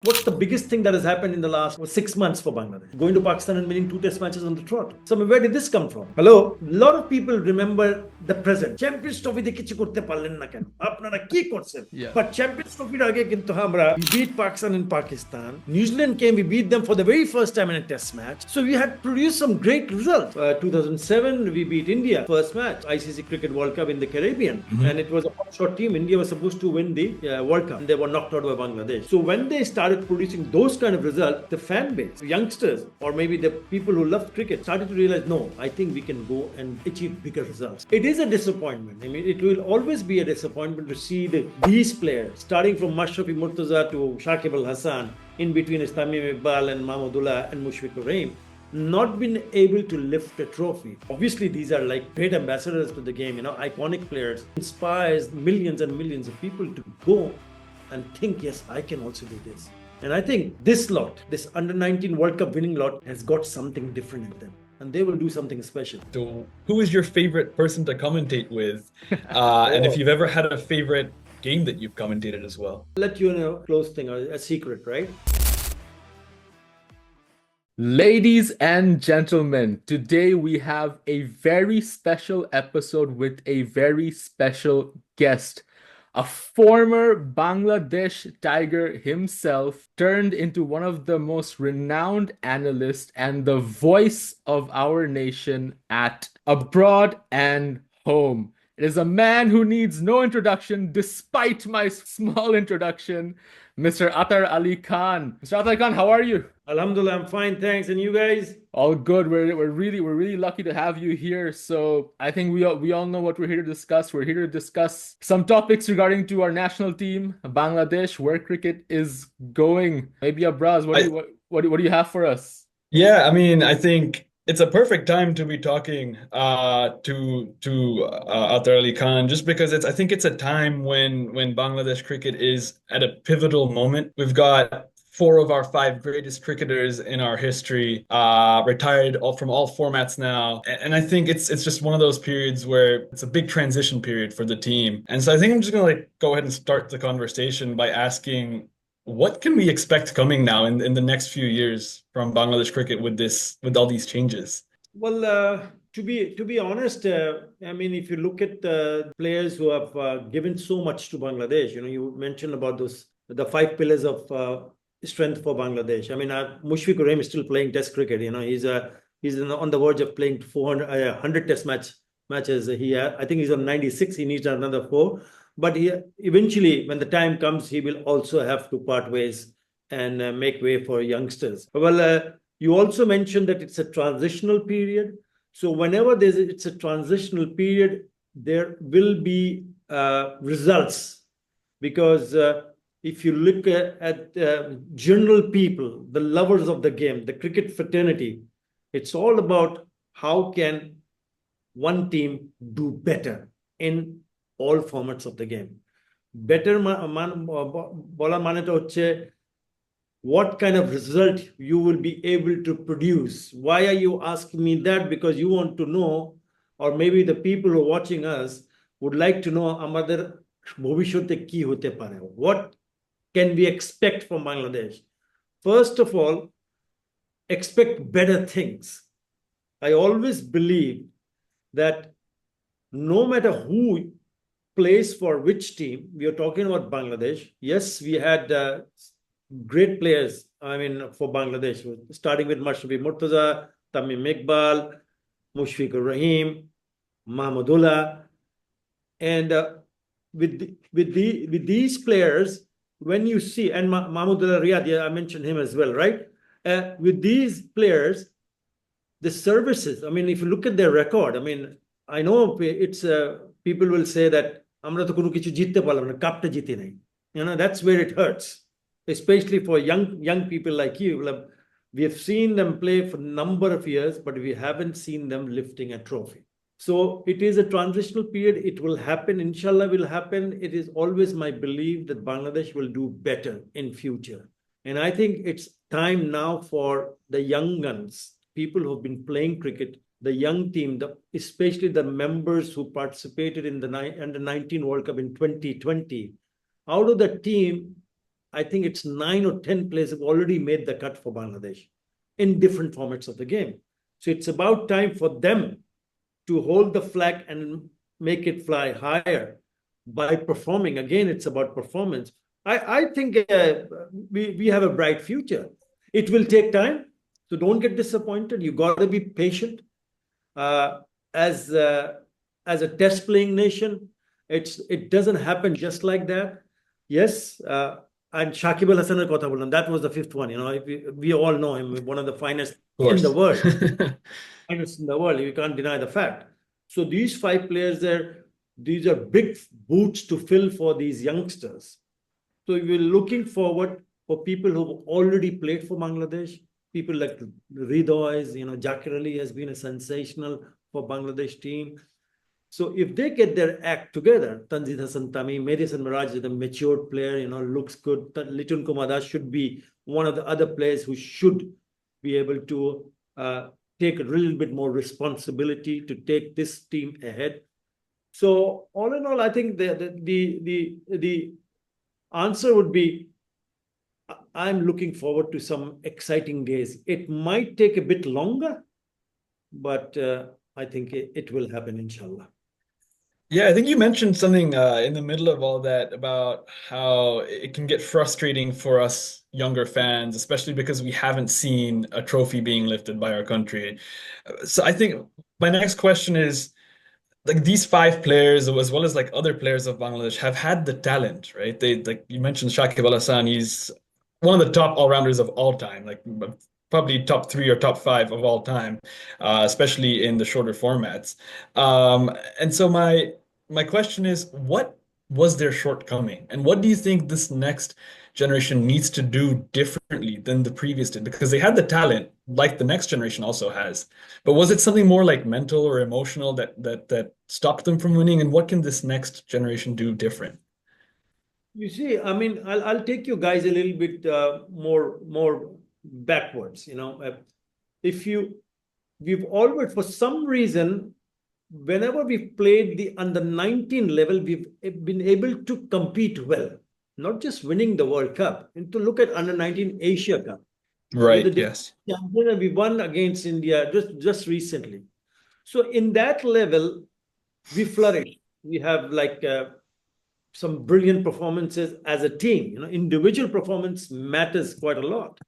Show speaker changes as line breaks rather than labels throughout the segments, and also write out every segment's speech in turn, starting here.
What's the biggest thing that has happened in the last 6 months for Bangladesh? Going to Pakistan and winning 2 test matches on the trot. So where did this come from? Hello? A lot of people remember the present. Champions Trophy তে কিছু করতে পারলেন না কেন? আপনারা কি করছেন?
Yeah.
But Champions Trophy আগে কিন্তু আমরা we beat Pakistan in Pakistan. New Zealand came, we beat them for the very first time in a test match. So we had produced some great results. 2007 we beat India first match, ICC Cricket World Cup in the Caribbean. And it was a hot team. India was supposed to win the World Cup. And they were knocked out by Bangladesh. So when they started producing those kind of results, the fan base, youngsters, or maybe the people who love cricket started to realize, no, I think we can go and achieve bigger results. It is a disappointment. I mean, it will always be a disappointment to see these players, starting from Mashrafi Murtaza to Shakib Al Hassan, in between is Tamim Iqbal and Mahmudullah and Mushfiqur Rahim, not been able to lift a trophy. Obviously, these are like great ambassadors to the game, iconic players, inspires millions and millions of people to go and think, yes, I can also do this. And I think this lot, this under-19 World Cup winning lot, has got something different in them. And they will do something special.
So, who is your favorite person to commentate with? And if you've ever had a favorite game that you've commentated as well?
I'll let you know a close thing, a secret, right?
Ladies and gentlemen, today we have a very special episode with a very special guest. A former Bangladesh Tiger himself turned into one of the most renowned analysts and the voice of our nation at abroad and home. It is a man who needs no introduction, despite my small introduction, Mr. Athar Ali Khan. Mr. Athar Khan, how are you?
Alhamdulillah, I'm fine, thanks. And you guys?
All good. We're really lucky to have you here. So I think we all know what we're here to discuss. We're here to discuss some topics regarding to our national team, Bangladesh, where cricket is going. Maybe Abraz, what do you have for us?
Yeah, I mean, I think it's a perfect time to be talking to Athar Ali Khan, just because I think it's a time when Bangladesh cricket is at a pivotal moment. We've got 4 of our 5 greatest cricketers in our history retired from all formats now, and I think it's just one of those periods where it's a big transition period for the team. And so I think I'm just gonna go ahead and start the conversation by asking, what can we expect coming now in the next few years from Bangladesh cricket with all these changes?
Well, to be honest, I mean, if you look at the players who have given so much to Bangladesh, you mentioned about the 5 pillars of strength for Bangladesh. I mean, Mushfiqur Rahim is still playing Test cricket. He's on the verge of playing 100 Test matches. I think he's on 96. He needs another 4. But eventually, when the time comes, he will also have to part ways and make way for youngsters. Well, you also mentioned that it's a transitional period. So whenever it's a transitional period, there will be results, because if you look at general people, the lovers of the game, the cricket fraternity, it's all about how can one team do better in all formats of the game. Better bola maneta hocche what kind of result you will be able to produce. Why are you asking me that? Because you want to know, or maybe the people who are watching us would like to know amader bhovishote ki hote pare. What can we expect from Bangladesh? First of all, expect better things. I always believe that no matter who plays for which team, we are talking about Bangladesh. Yes, we had great players, I mean, for Bangladesh, starting with Mashrafi Murtaza, Tamim Iqbal, Mushfiqur Rahim, Mahmudullah. And with these players, when you see, and Mahmudullah Riyad, I mentioned him as well, right? With these players, the services, I mean, if you look at their record, I mean, I know it's people will say that আমরা তো কোনো কিছু জিততে পারলাম না, কাপটা জিতে নাই. That's where it hurts, especially for young people like you. We have seen them play for a number of years, but we haven't seen them lifting a trophy. So it is a transitional period. It will happen, inshallah will happen. It is always my belief that Bangladesh will do better in future. And I think it's time now for the young guns, people who've been playing cricket, the young team, especially the members who participated in the under-19 World Cup in 2020, out of the team, I think it's 9 or 10 players have already made the cut for Bangladesh in different formats of the game. So it's about time for them to hold the flag and make it fly higher by performing. Again, it's about performance. I think we have a bright future. It will take time, so don't get disappointed. You got to be patient. Uh, as as a test playing nation, it doesn't happen just like that. Yes, and Shakib Al Hasaner kotha bolan, that was the fifth one. You know, we all know him, one of the finest
Of
in the
course.
world. Finest in the world. You can't deny the fact. So these five players there, these are big boots to fill for these youngsters. So we're looking forward for people who've already played for Bangladesh. People like Ridois, you know, Jakir Ali has been a sensational for Bangladesh team. So if they get their act together, Tanzid Hassan Tamim, Madison Miraj is a matured player, you know, looks good. Litun Kumada should be one of the other players who should be able to take a little bit more responsibility to take this team ahead. So all in all, I think the answer would be I'm looking forward to some exciting days. It might take a bit longer, but I think it will happen, inshallah.
Yeah, I think you mentioned something in the middle of all that about how it can get frustrating for us younger fans, especially because we haven't seen a trophy being lifted by our country. So I think my next question is like these five players, as well as like other players of Bangladesh, have had the talent, right? They like you mentioned Shakib Al Hasan, he's one of the top all-rounders of all time, like probably top three or top five of all time, especially in the shorter formats. And so my question is, what was their shortcoming, and what do you think this next generation needs to do differently than the previous did? Because they had the talent, like the next generation also has. But was it something more like mental or emotional that stopped them from winning? And what can this next generation do different?
You see, I mean, I'll take you guys a little bit more backwards. You know, if you we've always for some reason, whenever we've played the under 19 level, we've been able to compete well, not just winning the World Cup, and to look at under 19 Asia Cup. We're
Right,
the
yes.
champion, and we won against India just recently. So in that level, we flourish. We have like some brilliant performances as a team. You know, individual performance matters quite a lot.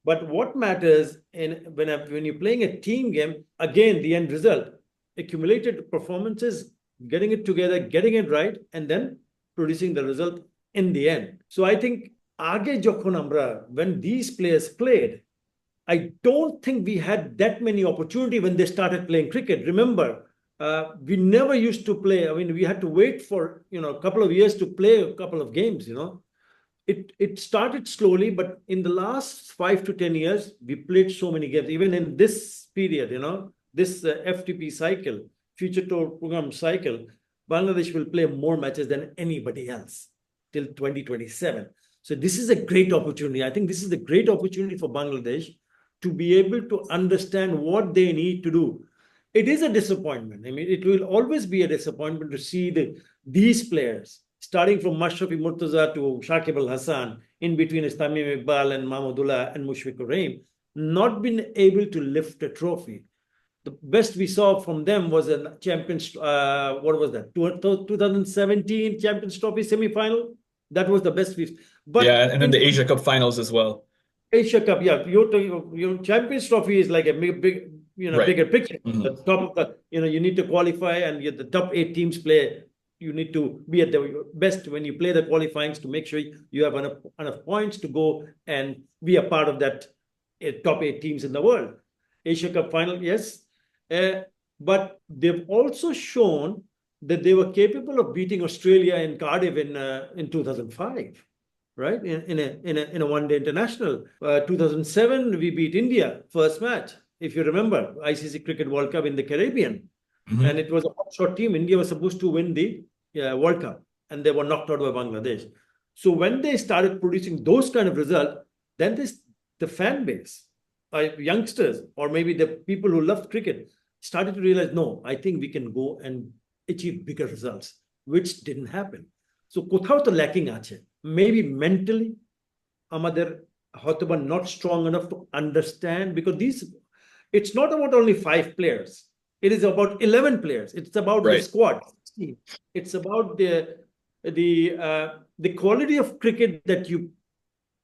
But what matters when you're playing a team game, again, the end result, accumulated performances, getting it together, getting it right, and then producing the result in the end. So I think Age Jokhon Amra, when these players played, I don't think we had that many opportunity when they started playing cricket. Remember, we never used to play. I mean, we had to wait for a couple of years to play a couple of games. It started slowly, but in the last 5 to 10 years, we played so many games. Even in this period, this FTP cycle, Future Tour Program cycle, Bangladesh will play more matches than anybody else till 2027. So this is a great opportunity. I think this is a great opportunity for Bangladesh to be able to understand what they need to do. It is a disappointment. I mean, it will always be a disappointment to see these players, starting from Mashrafi Murtaza to Shakib Al Hasan, in between is Tamim Iqbal and Mahmudullah and Mushfiqur Rahim, not been able to lift a trophy. The best we saw from them was a Champions, what was that, 2017 Champions Trophy semi-final. That was the best we've. But
Yeah, and then the Asia Cup finals as well.
Asia Cup, yeah, your Champions Trophy is like a big,
Right.
bigger picture.
Mhm.
The top of the, you need to qualify, and the top 8 teams play. You need to be at the best when you play the qualifyings to make sure you have enough points to go and be a part of that top 8 teams in the world. Asia Cup final, yes, but they've also shown that they were capable of beating Australia in Cardiff in 2005. Right, in a one-day international. 2007, we beat India first match. If you remember, ICC Cricket World Cup in the Caribbean,
Mhm.
and it was a hot-shot team. India was supposed to win the World Cup, and they were knocked out by Bangladesh. So when they started producing those kind of results, then the fan base, youngsters, or maybe the people who loved cricket, started to realize, no, I think we can go and achieve bigger results, which didn't happen. So কোথাও তো lacking আছে, maybe mentally, আমাদের হয়তোবা not strong enough to understand, because it's not about only 5 players. It is about 11 players. It's about the
Right.
squad. It's about the quality of cricket that you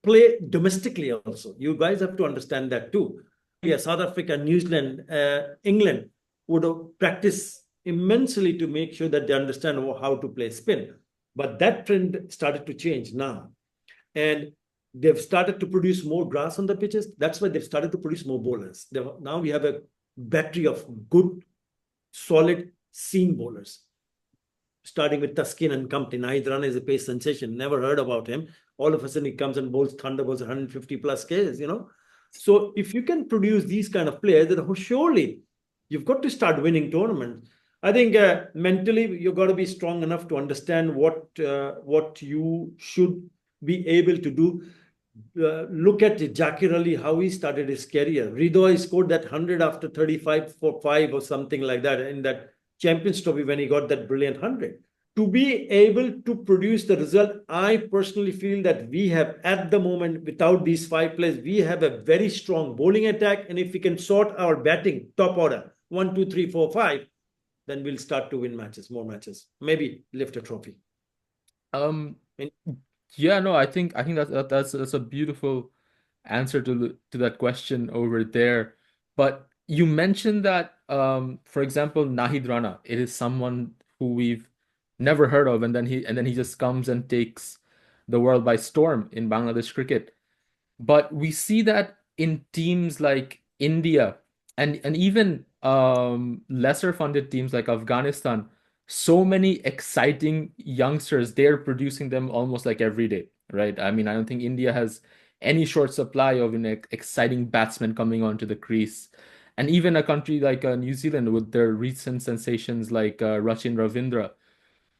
play domestically also. You guys have to understand that too. Yeah, South Africa, New Zealand, England would practice immensely to make sure that they understand how to play spin. But that trend started to change now. And they've started to produce more grass on the pitches. That's why they've started to produce more bowlers. Now we have a battery of good, solid seam bowlers, starting with Tuskin and company. Nahid Rana is a pace sensation. Never heard about him. All of a sudden, he comes and bowls thunderbolts 150 plus Ks, you know. So if you can produce these kind of players, then surely you've got to start winning tournaments. I think mentally you've got to be strong enough to understand what you should be able to do. Look at Jakir Ali, how he started his career. Ridoy scored that 100 after 35 for 5 or something like that in that Champions Trophy when he got that brilliant 100. To be able to produce the result, I personally feel that we have, at the moment, without these 5 players, we have a very strong bowling attack. And if we can sort our batting top order, 1, 2, 3, 4, 5, then we'll start to win matches, more matches, maybe lift a trophy.
Um, yeah, no, I think that's a beautiful answer to that question over there. But you mentioned that, for example, Nahid Rana, it is someone who we've never heard of, and then he just comes and takes the world by storm in Bangladesh cricket. But we see that in teams like India and even lesser funded teams like Afghanistan, so many exciting youngsters, they're producing them almost like every day, right? I mean, I don't think India has any short supply of an exciting batsmen coming onto the crease. And even a country like New Zealand with their recent sensations like Rachin Ravindra,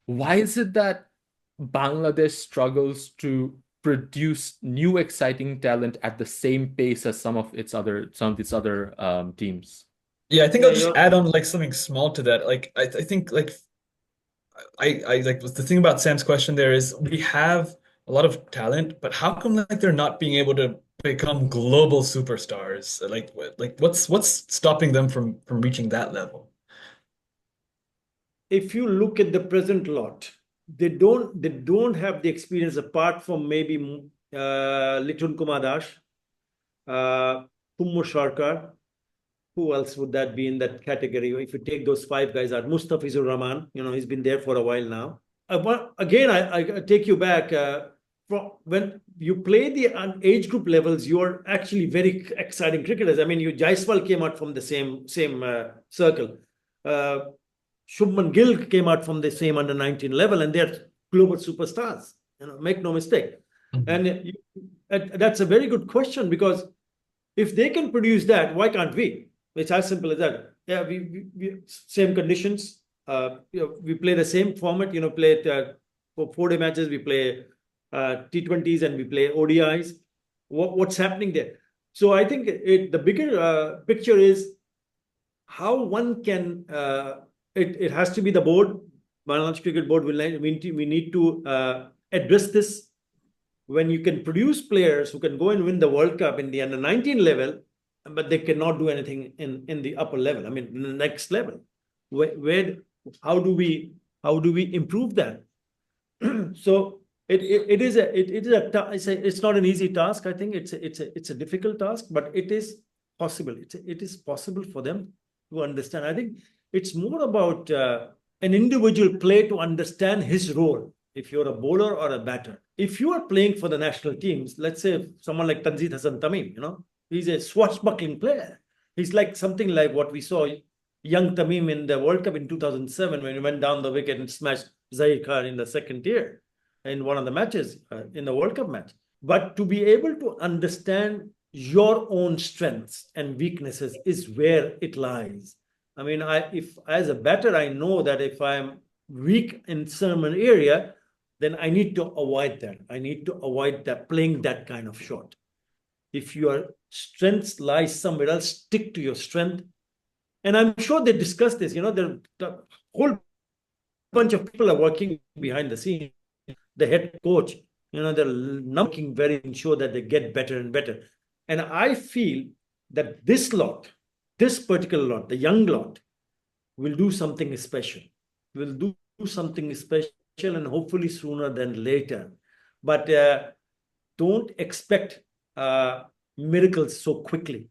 why is it that Bangladesh struggles to produce new exciting talent at the same pace as some of its other teams?
Yeah, I think
Yeah,
I'll just add on like something small to that. Like I think like I like the thing about Sam's question there is we have a lot of talent, but how come like they're not being able to become global superstars? Like what's stopping them from reaching that level?
if you look at the present lot, they don't have the experience apart from maybe Litun Kumar Das, Kummo Sarkar. Who else would that be in that category? If you take those 5 guys out, Mustafizur Rahman, he's been there for a while now. Again, I take you back. From when you play the age group levels, you're actually very exciting cricketers. I mean, Jaiswal came out from the same circle. Uh, Shubman Gill came out from the same under 19 level, and they're global superstars. Make no mistake.
Mhm.
And that's a very good question, because if they can produce that, why can't we? It's as simple as that. Yeah, we same conditions. We play the same format. Play it, for 4-day matches. We play T20s and we play ODIs. What's happening there? So I think the bigger picture is how one can. It has to be the board. Bangladesh Cricket Board we need to address this. When you can produce players who can go and win the World Cup in the under 19 level, but they cannot do anything in the upper level. I mean, in the next level, where how do we improve that? So it's not an easy task. I think it's a difficult task, but it is possible. It is possible for them to understand. I think it's more about an individual player to understand his role. If you're a bowler or a batter, if you are playing for the national teams, let's say someone like Tanzid Hassan Tamim, he's a swashbuckling player. He's like something like what we saw young Tamim in the World Cup in 2007 when he went down the wicket and smashed Zahir Khan in the second tier in one of the matches in the World Cup match. But to be able to understand your own strengths and weaknesses is where it lies. I mean, if as a batter, I know that if I'm weak in some area, then I need to avoid that. I need to avoid that playing that kind of shot. If your strength lies somewhere else, stick to your strength. And I'm sure they discussed this. The whole bunch of people are working behind the scenes. The head coach They're working very ensure that they get better and better. And I feel that this particular lot, the young lot, will do something special. Will do something special, and hopefully sooner than later. But don't expect miracles so quickly.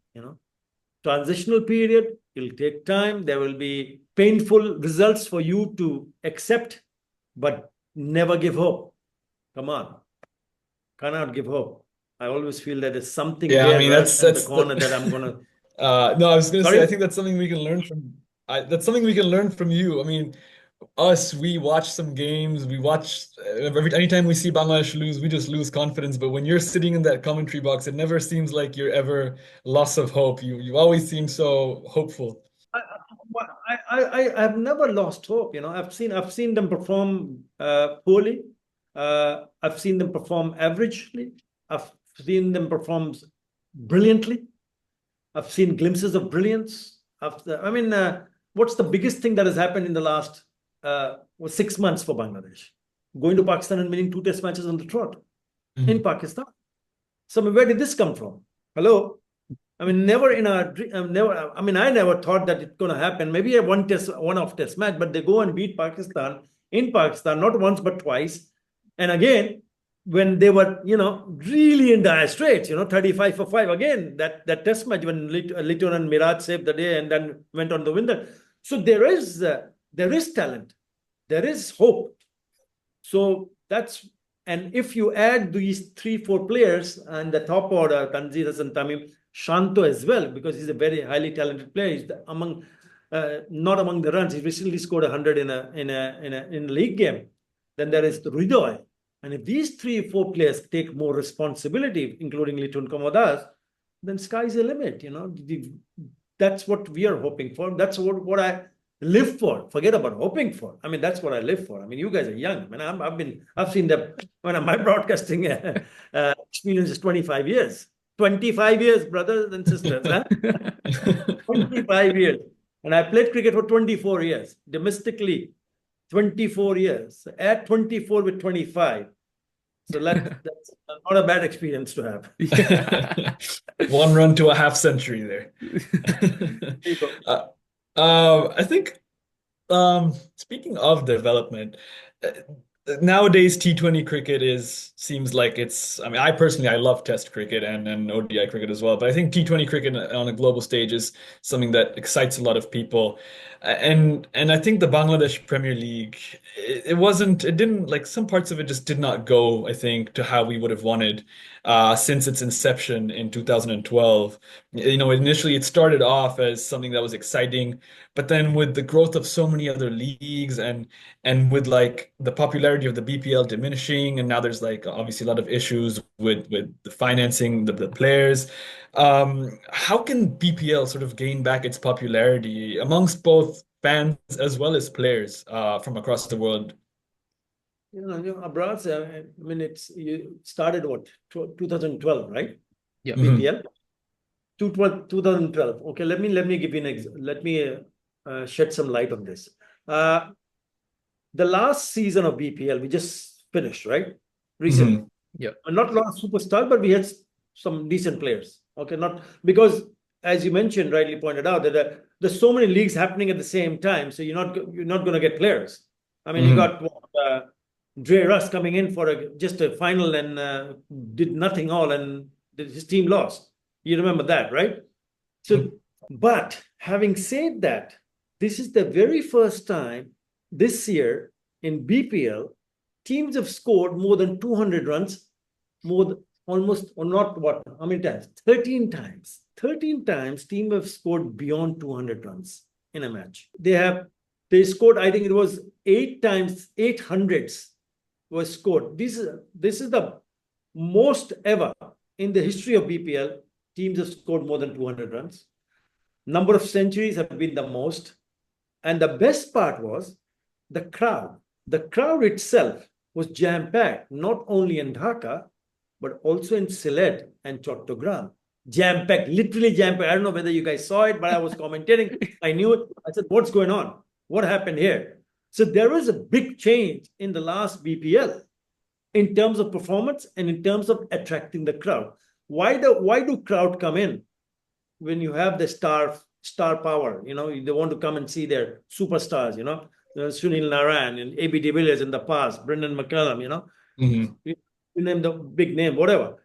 Transitional period, it'll take time. There will be painful results for you to accept, but never give hope. Come on, cannot give hope. I always feel that there's something
Yeah, I
there
mean
right in the corner that I'm gonna.
no, I was gonna say I
Sorry.
think that's something we can learn from that's something we can learn from you. I mean, we watch some games, we watch anytime we see Bangladesh lose, we just lose confidence. But when you're sitting in that commentary box, it never seems like you're ever loss of hope. You always seem so hopeful.
I have never lost hope. I've seen them perform poorly. I've seen them perform averagely. I've seen them perform brilliantly. I've seen glimpses of brilliance. What's the biggest thing that has happened in the last 6 months for Bangladesh? Going to Pakistan and winning 2 test matches on the trot in Pakistan. So where did this come from? Hello? Never in our dream, never. I never thought that it's going to happen. Maybe a one-off test match, but they go and beat Pakistan in Pakistan, not once but twice. And again, when they were, really in dire straits, 35 for 5 again, that test match when Litton and Miraj saved the day and then went on to win that. So there is talent, there is hope. So and if you add these 3-4 players and the top order, Tanzir Hassan Tamim, Shanto as well, because he's a very highly talented player. He's not among the runs. He recently scored 100 in a league game. Then there is Ridoy. And if these 3-4 players take more responsibility, including Litun Komodas, then sky's the limit. That's what we are hoping for. That's what I live for. Forget about hoping for. That's what I live for. You guys are young. I've seen them. My broadcasting experience is 25 years. 25 years, brothers and sisters. 25 years. And I played cricket for 24 years, domestically, 24 years. Add 24 with 25. So that's not a bad experience to have.
Yeah. One run to a half century there. I think, speaking of development, nowadays T20 cricket seems like I personally I love Test cricket and ODI cricket as well, but I think T20 cricket on a global stage is something that excites a lot of people. And I think the Bangladesh Premier League, it didn't, like, some parts of it just did not go, I think, to how we would have wanted since its inception in 2012. Initially it started off as something that was exciting, but then with the growth of so many other leagues and with, like, the popularity of the BPL diminishing, and now there's, like, obviously a lot of issues with the financing the players. How can BPL sort of gain back its popularity amongst both fans as well as players from across the world?
Abroad, you started what, 2012, right?
Yeah.
BPL. 2012. Okay, let me give you let me shed some light on this. The last season of BPL we just finished, right? Recently.
Yeah.
Not a lot of superstars, but we had some decent players. Okay, not because, as you mentioned, rightly pointed out, that there's so many leagues happening at the same time, so you're not going to get players. You got Dre Russ coming in for just a final and did nothing all, and his team lost. You remember that, right? So, but having said that, this is the very first time this year in BPL, teams have scored more than 200 runs, almost, or not what, how many times? 13 times. 13 times team have scored beyond 200 runs in a match. They scored, I think it was 8 times, 800s was scored. This is the most ever in the history of BPL. Teams have scored more than 200 runs. Number of centuries have been the most. And the best part was the crowd. The crowd itself was jam-packed, not only in Dhaka, but also in Sylhet and Chattogram. Jam-packed, literally jam-packed. I don't know whether you guys saw it, but I was commentating. I knew it. I said, what's going on? What happened here? So there was a big change in the last BPL. in terms of performance and in terms of attracting the crowd. Why do crowd come in when you have the star power? They want to come and see their superstars. Sunil Narayan and AB de Villiers in the past, Brendan McCullum.
Mhm.
You name the big name, whatever.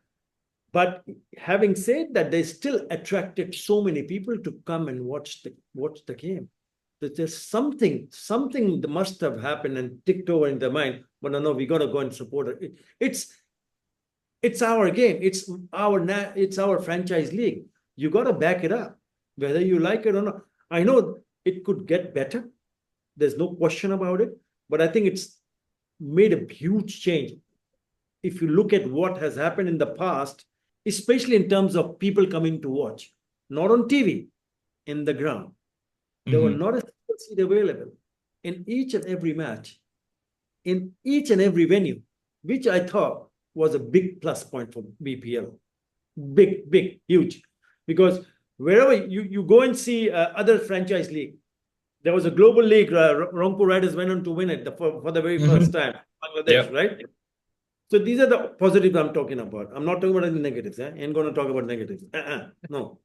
But having said that, they still attracted so many people to come and watch the game. There's something that must have happened and ticked over in their mind. But no, we got to go and support it. It's our game. It's our franchise league. You got to back it up, whether you like it or not. I know it could get better. There's no question about it. But I think it's made a huge change. If you look at what has happened in the past, especially in terms of people coming to watch, not on TV, in the ground. There were not a single seat available in each and every match, in each and every venue, which I thought was a big plus point for BPL. Big, huge. Because wherever you go and see other franchise league, there was a global league, Rangpur Riders went on to win it for the very first time, Bangladesh, right? So these are the positives I'm talking about. I'm not talking about any negatives. I ain't going to talk about negatives. No.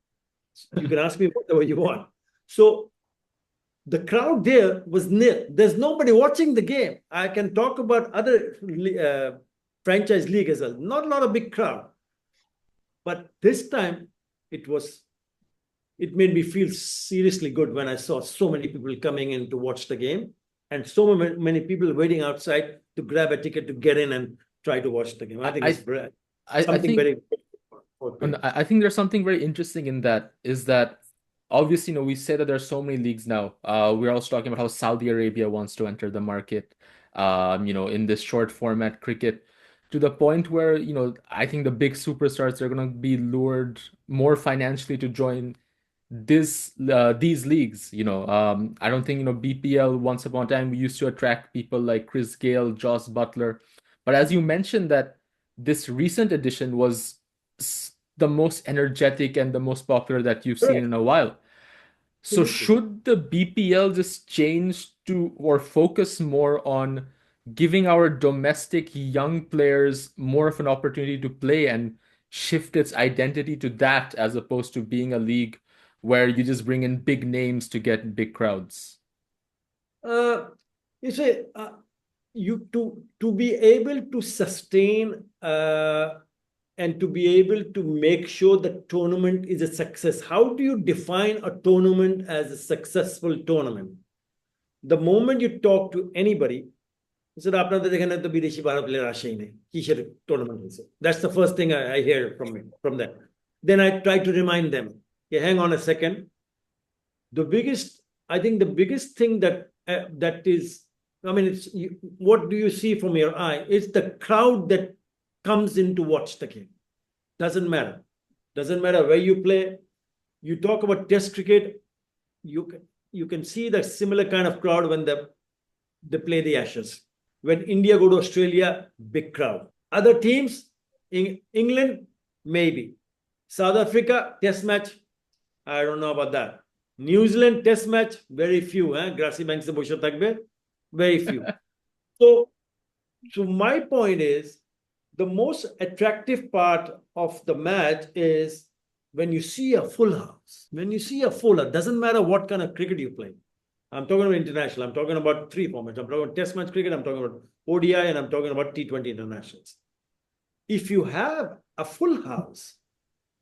You can ask me whatever you want. So the crowd there was nil. There's nobody watching the game. I can talk about other franchise league as well. Not a lot of big crowd. But this time, it made me feel seriously good when I saw so many people coming in to watch the game and so many people waiting outside to grab a ticket to get in and try to watch the game. I think it's something very.
I think there's something very interesting in that, is that obviously, we say that there's so many leagues now. We're also talking about how Saudi Arabia wants to enter the market, in this short format cricket, to the point where, I think the big superstars are going to be lured more financially to join these leagues. I don't think, BPL, once upon a time, we used to attract people like Chris Gale, Joss Butler. But as you mentioned, that this recent edition was the most energetic and the most popular that you've seen in a while. So should the BPL just change to, or focus more on giving our domestic young players more of an opportunity to play and shift its identity to that, as opposed to being a league where you just bring in big names to get big crowds?
You say to be able to sustain and to be able to make sure the tournament is a success. How do you define a tournament as a successful tournament? The moment you talk to anybody, said, tournament. That's the first thing I hear from them. Then I try to remind them, hang on a second. I think the biggest thing that is, what do you see from your eye? It's the crowd that comes in to watch the game. Doesn't matter where you play. You talk about Test cricket, you can see the similar kind of crowd when they play the Ashes. When India go to Australia, big crowd. Other teams, in England, maybe. South Africa, Test match, I don't know about that. New Zealand, Test match, very few. Grassy Banks se boshe thakbe, very few. So my point is, the most attractive part of the match is when you see a full house. When you see a full house, doesn't matter what kind of cricket you play. I'm talking about international. I'm talking about three formats. I'm talking about Test match cricket. I'm talking about ODI, and I'm talking about T20 internationals. If you have a full house,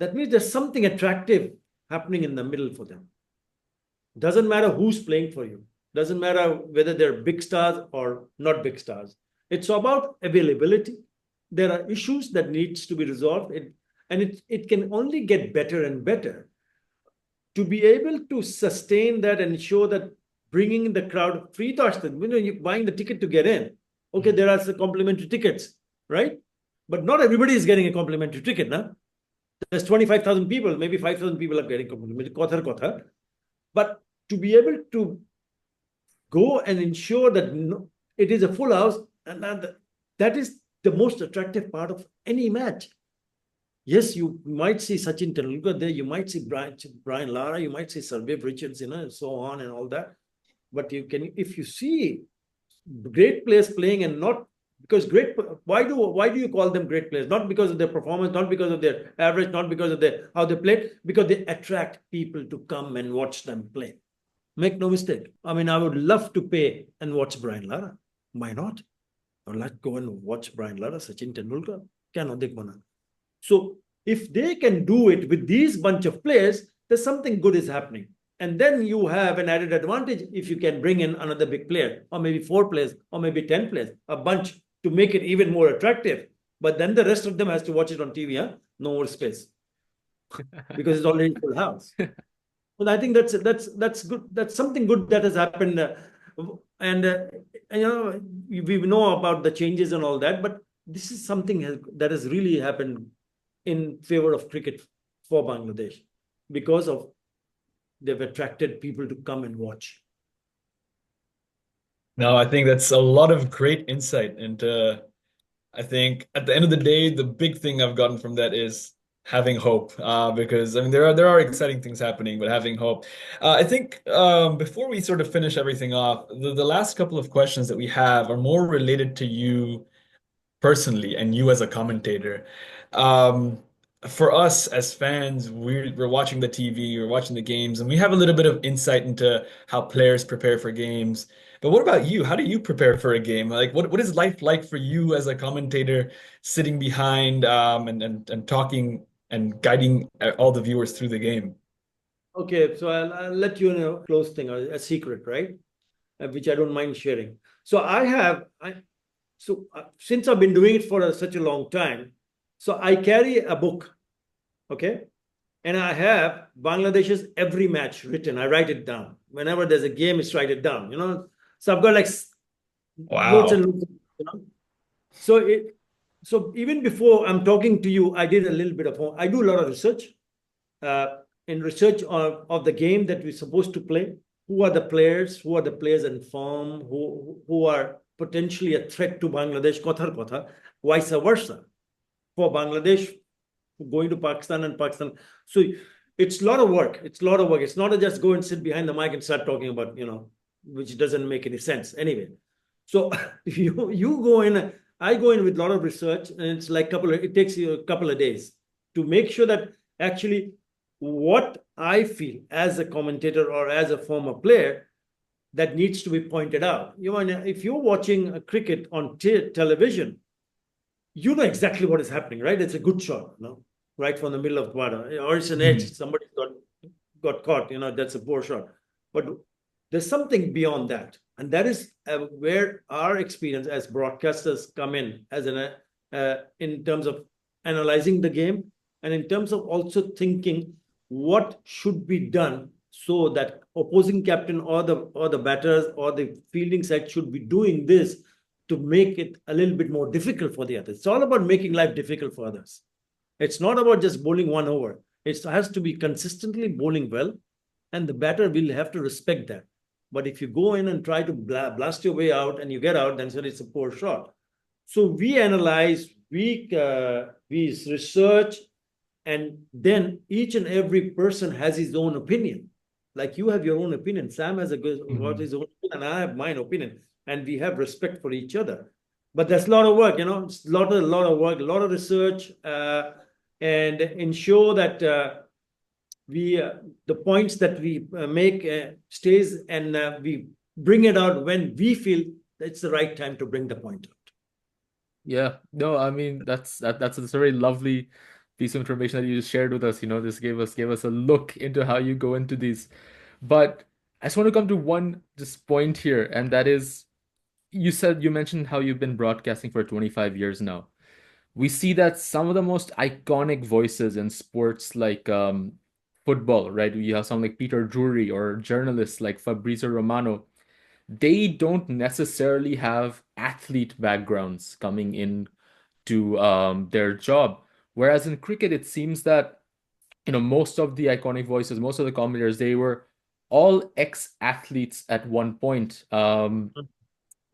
that means there's something attractive happening in the middle for them. Doesn't matter who's playing for you. Doesn't matter whether they're big stars or not big stars. It's about availability. There are issues that needs to be resolved, and it can only get better and better. To be able to sustain that and ensure that bringing in the crowd free you're buying the ticket to get in. Okay, there are some complimentary tickets, right? But not everybody is getting a complimentary ticket now. There's 25,000 people, maybe 5,000 people are getting complimentary. But to be able to go and ensure that it is a full house, and that is the most attractive part of any match. Yes, you might see Sachin Tendulkar there, you might see Brian Lara, you might see Sarbev Richards, and so on and all that. But if you see great players playing and not Because why do you call them great players? Not because of their performance, not because of their average, not because of their how they play, because they attract people to come and watch them play. Make no mistake. I mean, I would love to pay and watch Brian Lara. Why not? I would like to go and watch Brian Lara, Sachin Tendulkar. Kyano dekhona. So if they can do it with these bunch of players, there's something good is happening. And then you have an added advantage if you can bring in another big player, or maybe 4 players, or maybe 10 players, a bunch to make it even more attractive. But then the rest of them has to watch it on TV, huh? No more space. Because it's already full house. Well, I think that's good. That's something good that has happened, and we know about the changes and all that. But this is something that has really happened in favor of cricket for Bangladesh because of they've attracted people to come and watch.
No, I think that's a lot of great insight. And I think at the end of the day, the big thing I've gotten from that is having hope. Because I mean, there are exciting things happening, but having hope. I think before we sort of finish everything off, the last couple of questions that we have are more related to you personally and you as a commentator. Um, for us as fans, we're watching the TV, we're watching the games, and we have a little bit of insight into how players prepare for games. But what about you? How do you prepare for a game? Like, what is life like for you as a commentator, sitting behind and talking and guiding all the viewers through the game?
Okay, so I'll let you know a close thing, a secret, right? Which I don't mind sharing. So since I've been doing it for such a long time, so I carry a book, okay, and I have Bangladesh's every match written. I write it down whenever there's a game. It's write it down, So I've got like loads and
Wow.
loads, you know. So even before I'm talking to you, I did a little bit of I do a lot of research uh, in research of the game that we're supposed to play. Who are the players? Who are the players in form? Who are potentially a threat to Bangladesh? Kothar kotha, vice versa for Bangladesh going to Pakistan and Pakistan. So it's a lot of work. It's a lot of work. It's not just go and sit behind the mic and start talking about, which doesn't make any sense anyway. So you go in, I go in with a lot of research, and it's like it takes you a couple of days to make sure that actually what I feel as a commentator or as a former player that needs to be pointed out. If you're watching a cricket on television, you know exactly what is happening, right? It's a good shot, right from the middle of the water, or it's an edge.
Mhm.
Somebody got caught. That's a poor shot. But there's something beyond that, and that is where our experience as broadcasters come in, in terms of analyzing the game, and in terms of also thinking what should be done so that opposing captain or the batters or the fielding side should be doing this to make it a little bit more difficult for the others. It's all about making life difficult for others. It's not about just bowling one over. It has to be consistently bowling well, and the batter will have to respect that. But if you go in and try to blast your way out and you get out, then it's a poor shot. So we analyze, we research, and then each and every person has his own opinion. Like you have your own opinion, Sam has got
Mhm.
his own opinion, and I have mine opinion, and we have respect for each other. But that's a lot of work, It's a lot of work, a lot of research, and ensure that we the points that we make stays, and we bring it out when we feel it's the right time to bring the point out.
Yeah, no, I mean that's a very lovely piece of information that you just shared with us. This gave us a look into how you go into these. But I just want to come to one just point here, and that is you mentioned how you've been broadcasting for 25 years now. We see that some of the most iconic voices in sports like football, right? You have someone like Peter Drury or journalists like Fabrizio Romano. They don't necessarily have athlete backgrounds coming in to their job. Whereas in cricket, it seems that most of the iconic voices, most of the commentators, they were all ex-athletes at one point.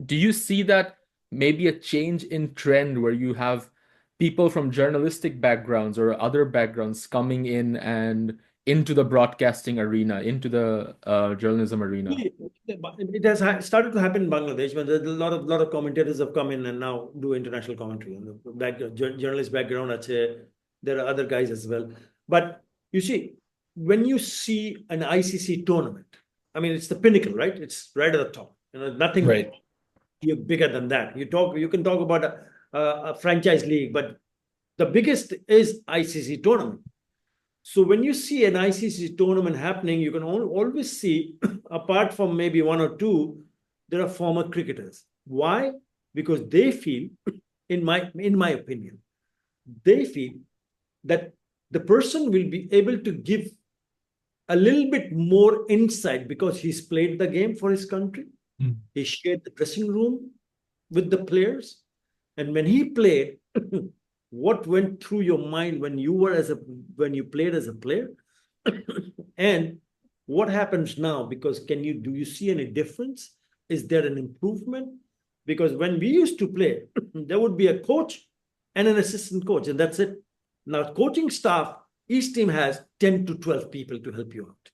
Do you see that maybe a change in trend where you have people from journalistic backgrounds or other backgrounds coming in and into the broadcasting arena, into the journalism arena?
It has started to happen in Bangladesh, but there's a lot of commentators have come in and now do international commentary. And the journalist background, there are other guys as well. But you see, when you see an ICC tournament, I mean, it's the pinnacle, right? It's right at the top. Nothing
Right.
bigger than that. You can talk about a franchise league, but the biggest is ICC tournament. So when you see an ICC tournament happening, you can always see, apart from maybe one or two, there are former cricketers. Why? Because they feel, in my opinion, they feel that the person will be able to give a little bit more insight because he's played the game for his country.
Mm.
He shared the dressing room with the players. And when he played, what went through your mind when you played as a player? And what happens now? Because do you see any difference? Is there an improvement? Because when we used to play, there would be a coach and an assistant coach, and that's it. Now, coaching staff, each team has 10 to 12 people to help you out.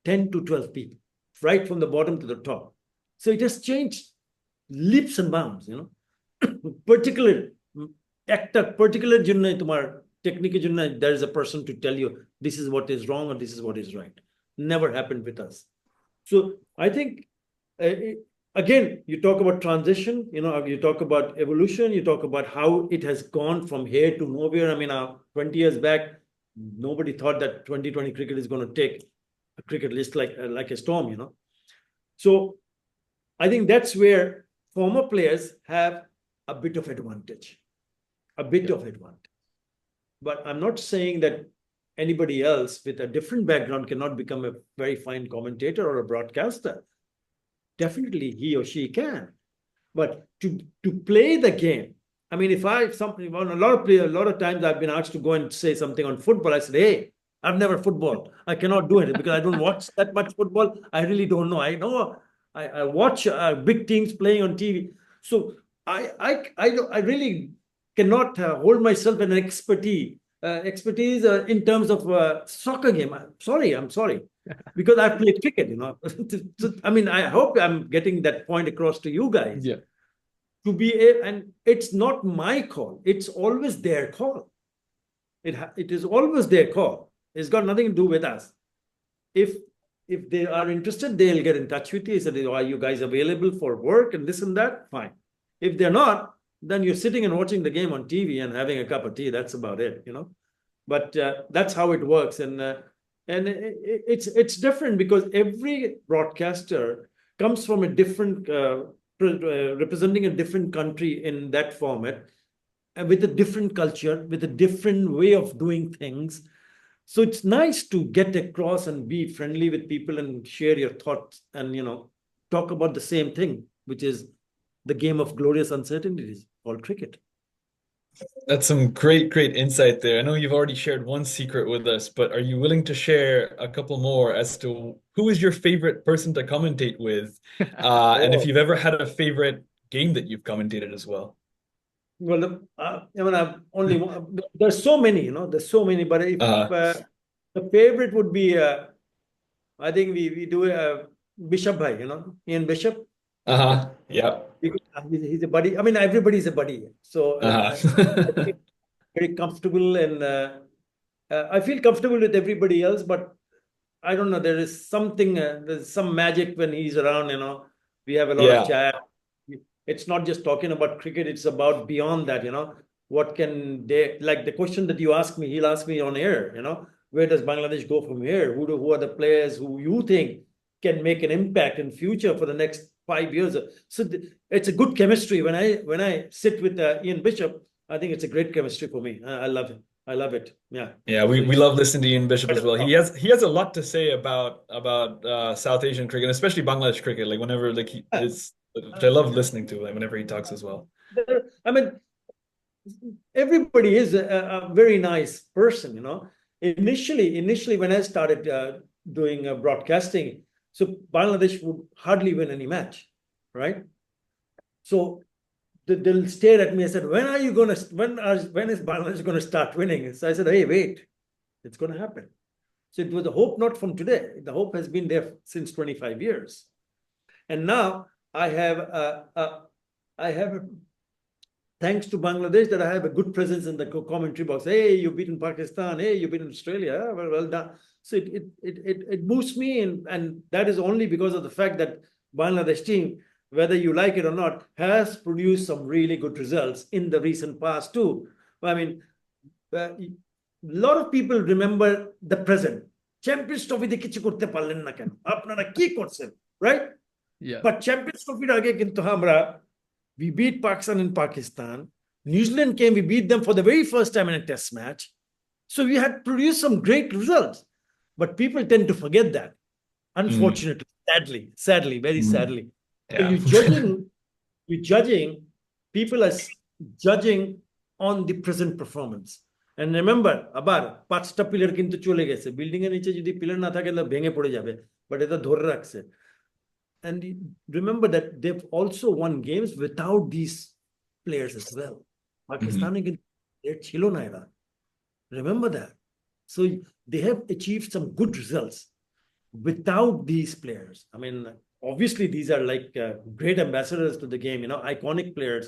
10 to 12 people, right from the bottom to the top. So it has changed leaps and bounds, particular technique, there is a person to tell you this is what is wrong or this is what is right. Never happened with us. So I think, again, you talk about transition, you talk about evolution, you talk about how it has gone from here to nowhere. I mean, 20 years back, nobody thought that 2020 cricket is going to take a cricket list like a storm, So I think that's where former players have a bit of advantage. But I'm not saying that anybody else with a different background cannot become a very fine commentator or a broadcaster. Definitely he or she can. But to play the game, I mean, a lot of times I've been asked to go and say something on football. I said, hey, I've never football. I cannot do it because I don't watch that much football. I really don't know. I know I watch big teams playing on TV. So I really cannot hold myself in expertise in terms of soccer game. I'm sorry, because I played cricket. I mean, I hope I'm getting that point across to you guys.
Yeah.
And it's not my call. It's always their call. It is always their call. It's got nothing to do with us. If they are interested, they'll get in touch with you. Say, are you guys available for work and this and that? Fine. If they're not, then you're sitting and watching the game on TV and having a cup of tea. That's about it, But that's how it works, and it's different because every broadcaster comes from a different, representing a different country in that format, with a different culture, with a different way of doing things. So it's nice to get across and be friendly with people and share your thoughts and, talk about the same thing, which is the game of glorious uncertainties called cricket.
That's some great insight there. I know you've already shared one secret with us, but are you willing to share a couple more as to who is your favorite person to commentate with? And if you've ever had a favorite game that you've commentated as well.
Well, I mean, there's so many, there's so many, but if the favorite would be, I think we do Bishop Bhai, Ian Bishop.
Yeah.
He's a buddy. I mean, everybody's a buddy. So very comfortable, and I feel comfortable with everybody else, but I don't know. There is something, there's some magic when he's around, we have a lot of chat. It's not just talking about cricket, it's about beyond that, what can they, like the question that you asked me, he'll ask me on air, where does Bangladesh go from here? Who are the players who you think can make an impact in future for the next 5 years? So it's a good chemistry. When I sit with Ian Bishop, I think it's a great chemistry for me. I love it. I love it. Yeah.
Yeah, we love listening to Ian Bishop as well. He has a lot to say about South Asian cricket, especially Bangladesh cricket. Like whenever which I love listening to whenever he talks as well.
I mean, everybody is a very nice person, Initially, when I started doing broadcasting, so Bangladesh would hardly win any match, right? So they'll stare at me. I said, when are you going to, when is Bangladesh going to start winning? So I said, hey, wait, it's going to happen. So it was a hope not from today. The hope has been there since 25 years. And now I have thanks to Bangladesh that I have a good presence in the commentary box. Hey, you've beaten Pakistan. Hey, you've beaten Australia. Well done. So it boosts me, and that is only because of the fact that Bangladesh team, whether you like it or not, has produced some really good results in the recent past too. I mean, a lot of people remember the present. Champions Trophy তে কিছু করতে পারলেন না কেন? আপনারা কি করছেন? Right?
Yeah.
But Champions Trophy আগে কিন্তু আমরা we beat Pakistan in Pakistan. New Zealand came, we beat them for the very first time in a test match. So we had produced some great results. But people tend to forget that. Unfortunately, sadly, very sadly. So
Yeah.
you're judging, people are judging on the present performance. And remember, আবার পাঁচটা pillar কিন্তু চলে গেছে। Building এর নিচে যদি pillar না থাকে তাহলে ভেঙে পড়ে যাবে। বাট এটা ধরে রাখছে। And remember that they've also won games without these players as well. Pakistan ছিল না এরা। Remember that. So they have achieved some good results without these players. I mean, obviously these are like great ambassadors to the game, iconic players.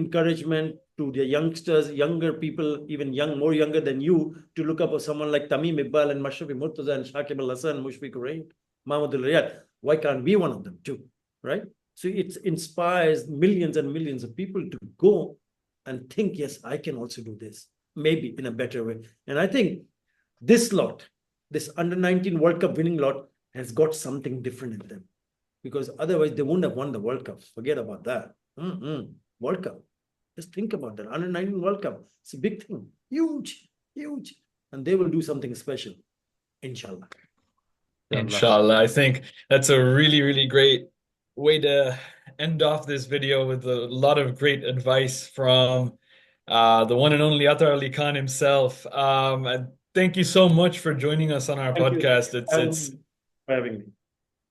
Encouragement to the youngsters, younger people, even more younger than you, to look up for someone like Tamim Iqbal and Mashrafi Murtaza and Shakib Al Hasan, Mushfiq Urain, Mahmoud Riyad. Why can't we one of them too, right? So it inspires millions and millions of people to go and think, yes, I can also do this, maybe in a better way. And I think this lot, this under-19 World Cup winning lot, has got something different in them, because otherwise they wouldn't have won the World Cup. Forget about that. World Cup. Just think about that. Under-19 World Cup. It's a big thing. Huge. And they will do something special. Inshallah.
Inshallah. I think that's a really, really great way to end off this video with a lot of great advice from the one and only Athar Ali Khan himself. And thank you so much for joining us on our podcast. It's
for having me.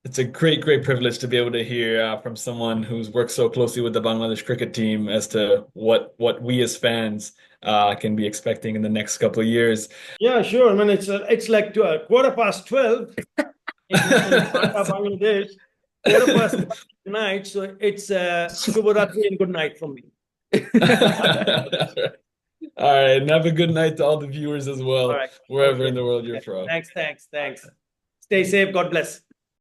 It's a great, great privilege to be able to hear from someone who's worked so closely with the Bangladesh cricket team as to what we as fans can be expecting in the next couple of years.
Yeah, sure. I mean, it's like 12:15 in Bangladesh, 12:15 tonight. So it's Shubhoratri and good night from me.
All right, and have a good night to all the viewers as well,
All right.
wherever in the world you're from.
Thanks. Stay safe. God bless.